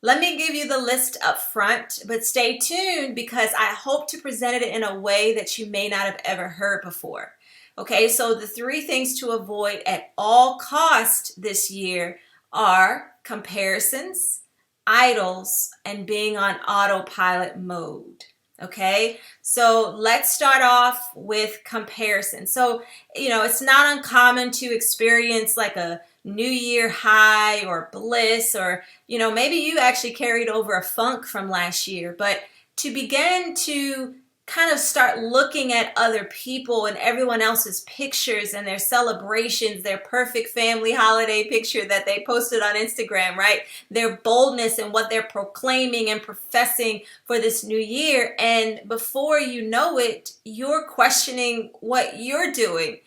Let me give you the list up front, but stay tuned because I hope to present it in a way that you may not have ever heard before. Okay, so the three things to avoid at all costs this year are comparisons, idols, and being on autopilot mode. Okay, so let's start off with comparison. So, it's not uncommon to experience like a New Year high or bliss, or, maybe you actually carried over a funk from last year. But to begin to kind of start looking at other people and everyone else's pictures and their celebrations, their perfect family holiday picture that they posted on Instagram, right? Their boldness and what they're proclaiming and professing for this new year. And before you know it, you're questioning what you're doing.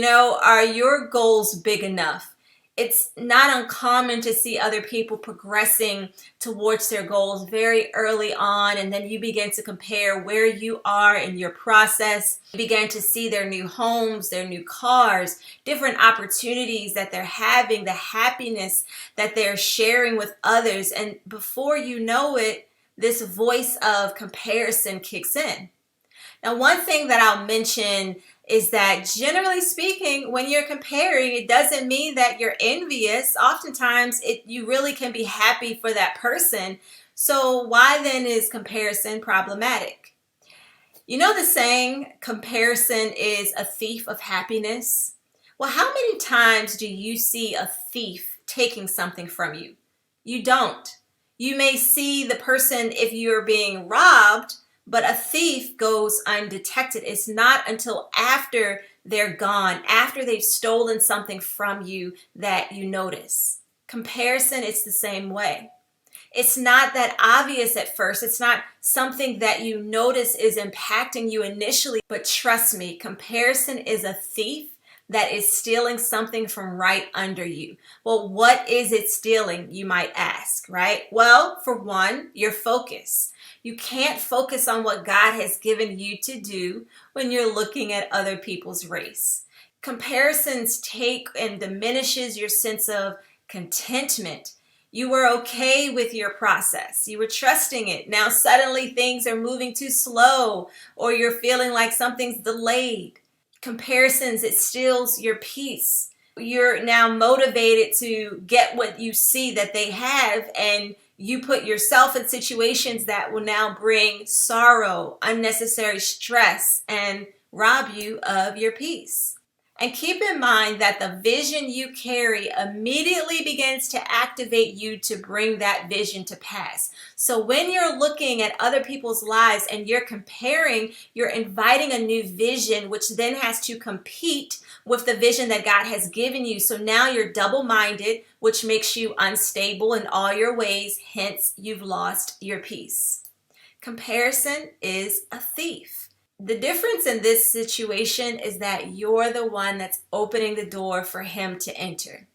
Are your goals big enough? It's not uncommon to see other people progressing towards their goals very early on, and then you begin to compare where you are in your process. You begin to see their new homes, their new cars, different opportunities that they're having, the happiness that they're sharing with others. And before you know it, this voice of comparison kicks in. Now, one thing that I'll mention is that generally speaking, when you're comparing, it doesn't mean that you're envious. Oftentimes, you really can be happy for that person. So why then is comparison problematic? You know the saying, comparison is a thief of happiness? Well, how many times do you see a thief taking something from you? You don't. You may see the person if you're being robbed, but a thief goes undetected. It's not until after they're gone, after they've stolen something from you, that you notice. Comparison, it's the same way. It's not that obvious at first. It's not something that you notice is impacting you initially, but trust me, comparison is a thief that is stealing something from right under you. Well, what is it stealing, you might ask, right? Well, for one, your focus. You can't focus on what God has given you to do when you're looking at other people's race. Comparisons take and diminishes your sense of contentment. You were okay with your process. You were trusting it. Now suddenly things are moving too slow, or you're feeling like something's delayed. Comparisons, it steals your peace. You're now motivated to get what you see that they have, and you put yourself in situations that will now bring sorrow, unnecessary stress, and rob you of your peace. And keep in mind that the vision you carry immediately begins to activate you to bring that vision to pass. So when you're looking at other people's lives and you're comparing, you're inviting a new vision, which then has to compete with the vision that God has given you. So now you're double-minded, which makes you unstable in all your ways. Hence, you've lost your peace. Comparison is a thief. The difference in this situation is that you're the one that's opening the door for him to enter.